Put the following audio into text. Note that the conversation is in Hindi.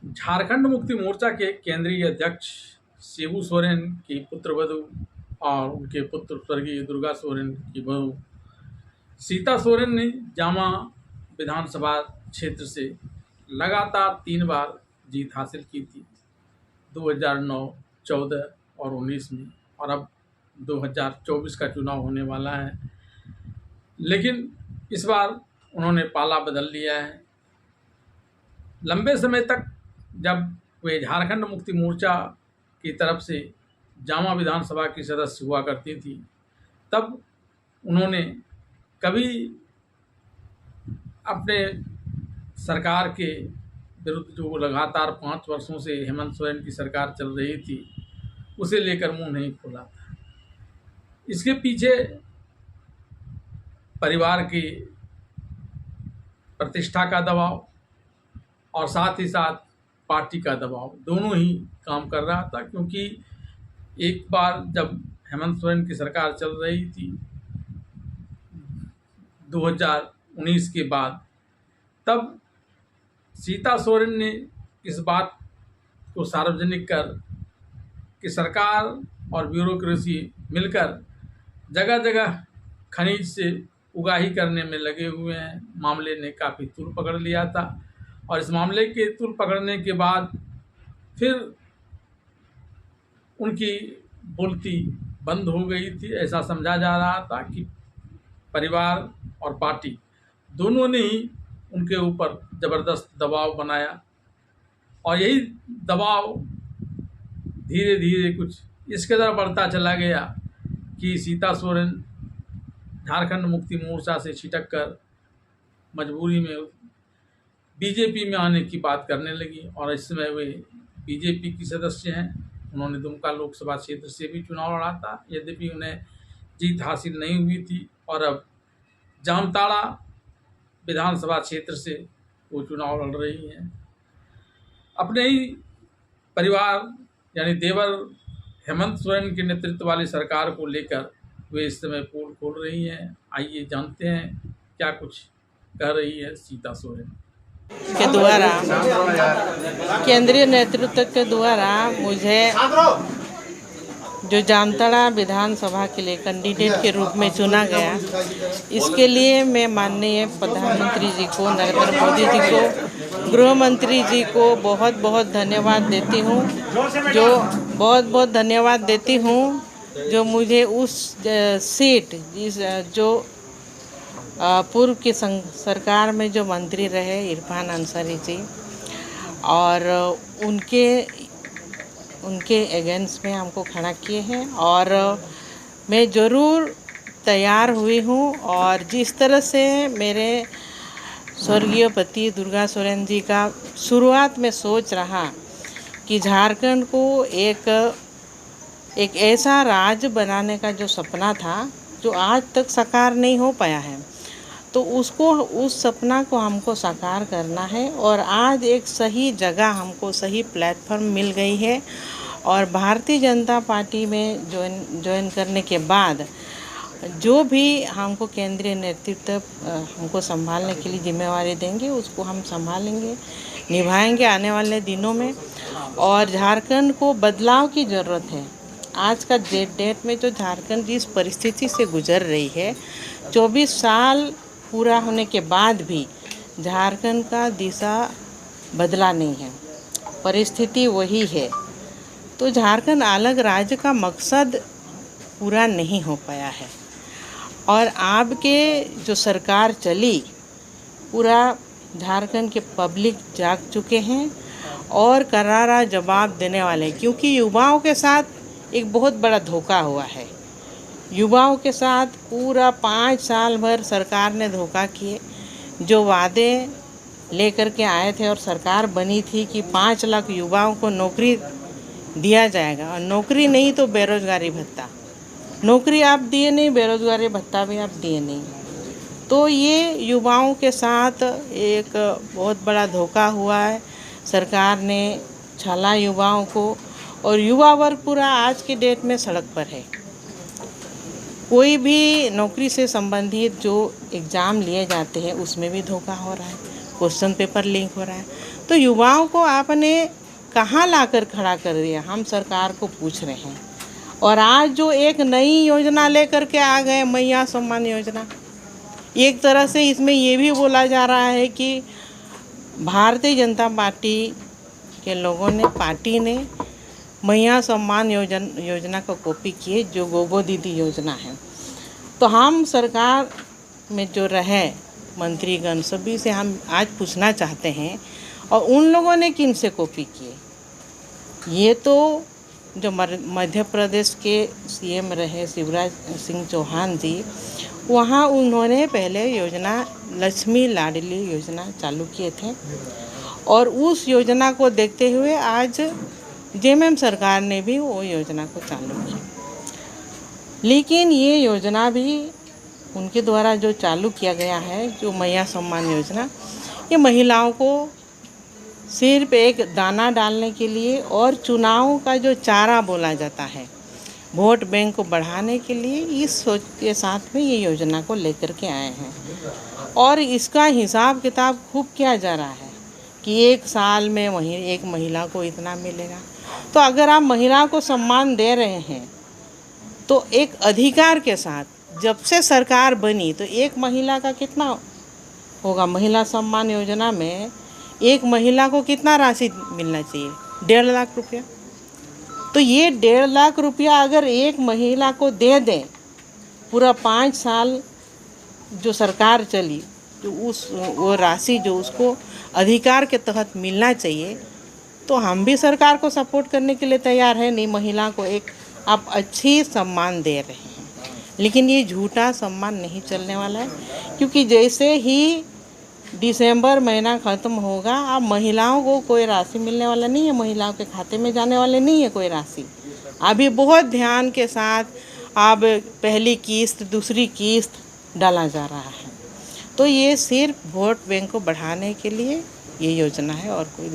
झारखंड मुक्ति मोर्चा के केंद्रीय अध्यक्ष शिबू सोरेन की पुत्रवधू और उनके पुत्र स्वर्गीय दुर्गा सोरेन की बहू सीता सोरेन ने जामा विधानसभा क्षेत्र से लगातार 3 बार जीत हासिल की थी। 2009, 14 और 19 में, और अब 2024 का चुनाव होने वाला है। लेकिन इस बार उन्होंने पाला बदल लिया है। लंबे समय तक जब वे झारखंड मुक्ति मोर्चा की तरफ से जामा विधानसभा की सदस्य हुआ करती थी, तब उन्होंने कभी अपने सरकार के विरुद्ध, जो लगातार 5 वर्षों से हेमंत सोरेन की सरकार चल रही थी, उसे लेकर मुंह नहीं खोला था। इसके पीछे परिवार की प्रतिष्ठा का दबाव और साथ ही साथ पार्टी का दबाव, दोनों ही काम कर रहा था। क्योंकि एक बार जब हेमंत सोरेन की सरकार चल रही थी 2019 के बाद, तब सीता सोरेन ने इस बात को सार्वजनिक कर कि सरकार और ब्यूरोक्रेसी मिलकर जगह जगह खनिज से उगाही करने में लगे हुए हैं। मामले ने काफ़ी तूल पकड़ लिया था और इस मामले के तूल पकड़ने के बाद फिर उनकी बोलती बंद हो गई थी। ऐसा समझा जा रहा था कि परिवार और पार्टी दोनों ने ही उनके ऊपर ज़बरदस्त दबाव बनाया और यही दबाव धीरे धीरे कुछ इस कदर बढ़ता चला गया कि सीता सोरेन झारखंड मुक्ति मोर्चा से छिटक कर मजबूरी में बीजेपी में आने की बात करने लगी और इस समय वे बीजेपी की सदस्य हैं। उन्होंने दुमका लोकसभा क्षेत्र से भी चुनाव लड़ा था, यद्यपि उन्हें जीत हासिल नहीं हुई थी, और अब जामताड़ा विधानसभा क्षेत्र से वो चुनाव लड़ रही हैं। अपने ही परिवार यानी देवर हेमंत सोरेन के नेतृत्व वाली सरकार को लेकर वे इस समय पोल खोल रही हैं। आइए जानते हैं क्या कुछ कह रही है सीता सोरेन के द्वारा, केंद्रीय नेतृत्व के द्वारा मुझे जो जामताड़ा विधानसभा के लिए कैंडिडेट के रूप में चुना गया, इसके लिए मैं माननीय प्रधानमंत्री जी को, नरेंद्र मोदी जी को, गृह मंत्री जी को बहुत बहुत धन्यवाद देती हूँ। जो मुझे उस सीट, जो पूर्व की सरकार में जो मंत्री रहे इरफान अंसारी जी, और उनके अगेंस्ट में हमको खड़ा किए हैं, और मैं ज़रूर तैयार हुई हूँ। और जिस तरह से मेरे स्वर्गीय पति दुर्गा सोरेन जी का शुरुआत में सोच रहा कि झारखंड को एक ऐसा राज्य बनाने का जो सपना था, जो आज तक साकार नहीं हो पाया है, तो उस सपना को हमको साकार करना है। और आज एक सही जगह, हमको सही प्लेटफॉर्म मिल गई है, और भारतीय जनता पार्टी में ज्वाइन करने के बाद जो भी हमको केंद्रीय नेतृत्व हमको संभालने के लिए जिम्मेवारी देंगे, उसको हम संभालेंगे, निभाएंगे आने वाले दिनों में। और झारखंड को बदलाव की ज़रूरत है। आज का डेट में जो झारखंड जिस परिस्थिति से गुजर रही है, 24 साल पूरा होने के बाद भी झारखंड का दिशा बदला नहीं है, परिस्थिति वही है। तो झारखंड अलग राज्य का मकसद पूरा नहीं हो पाया है, और आपके जो सरकार चली, पूरा झारखंड के पब्लिक जाग चुके हैं और करारा जवाब देने वाले हैं। क्योंकि युवाओं के साथ एक बहुत बड़ा धोखा हुआ है। युवाओं के साथ पूरा 5 साल भर सरकार ने धोखा किए। जो वादे लेकर के आए थे और सरकार बनी थी कि 5 लाख युवाओं को नौकरी दिया जाएगा, और नौकरी नहीं तो बेरोजगारी भत्ता, नौकरी आप दिए नहीं, बेरोजगारी भत्ता भी आप दिए नहीं। तो ये युवाओं के साथ एक बहुत बड़ा धोखा हुआ है। सरकार ने छला युवाओं को, और युवा वर्ग पूरा आज के डेट में सड़क पर है। कोई भी नौकरी से संबंधित जो एग्ज़ाम लिए जाते हैं, उसमें भी धोखा हो रहा है, क्वेश्चन पेपर लीक हो रहा है। तो युवाओं को आपने कहाँ लाकर खड़ा कर दिया, हम सरकार को पूछ रहे हैं। और आज जो एक नई योजना लेकर के आ गए, मैया सम्मान योजना, एक तरह से इसमें ये भी बोला जा रहा है कि भारतीय जनता पार्टी के लोगों ने, पार्टी ने मैया सम्मान योजना को कॉपी किए, जो गोगो दीदी योजना है। तो हम सरकार में जो रहे मंत्रीगण, सभी से हम आज पूछना चाहते हैं, और उन लोगों ने किन से कॉपी किए। ये तो जो मध्य प्रदेश के सीएम रहे शिवराज सिंह चौहान जी, वहाँ उन्होंने पहले योजना लक्ष्मी लाडली योजना चालू किए थे, और उस योजना को देखते हुए आज जेएमएम सरकार ने भी वो योजना को चालू किया। लेकिन ये योजना भी उनके द्वारा जो चालू किया गया है, जो मैया सम्मान योजना, ये महिलाओं को सिर्फ एक दाना डालने के लिए और चुनाव का जो चारा बोला जाता है, वोट बैंक को बढ़ाने के लिए, इस सोच के साथ में ये योजना को लेकर के आए हैं। और इसका हिसाब किताब खूब किया जा रहा है कि एक साल में एक महिला को इतना मिलेगा। तो अगर आप महिला को सम्मान दे रहे हैं तो एक अधिकार के साथ, जब से सरकार बनी तो एक महिला का कितना होगा, महिला सम्मान योजना में एक महिला को कितना राशि मिलना चाहिए, 1.5 लाख रुपया। तो ये 1.5 लाख रुपया अगर एक महिला को दे दें, पूरा 5 साल जो सरकार चली, तो वो राशि जो उसको अधिकार के तहत मिलना चाहिए, तो हम भी सरकार को सपोर्ट करने के लिए तैयार हैं। नहीं, महिला को एक आप अच्छी सम्मान दे रहे हैं, लेकिन ये झूठा सम्मान नहीं चलने वाला है, क्योंकि जैसे ही दिसंबर महीना ख़त्म होगा, अब महिलाओं को कोई राशि मिलने वाला नहीं है, महिलाओं के खाते में जाने वाले नहीं है कोई राशि। अभी बहुत ध्यान के साथ अब पहली किस्त, दूसरी किस्त डाला जा रहा है। तो ये सिर्फ वोट बैंक को बढ़ाने के लिए ये योजना है और कोई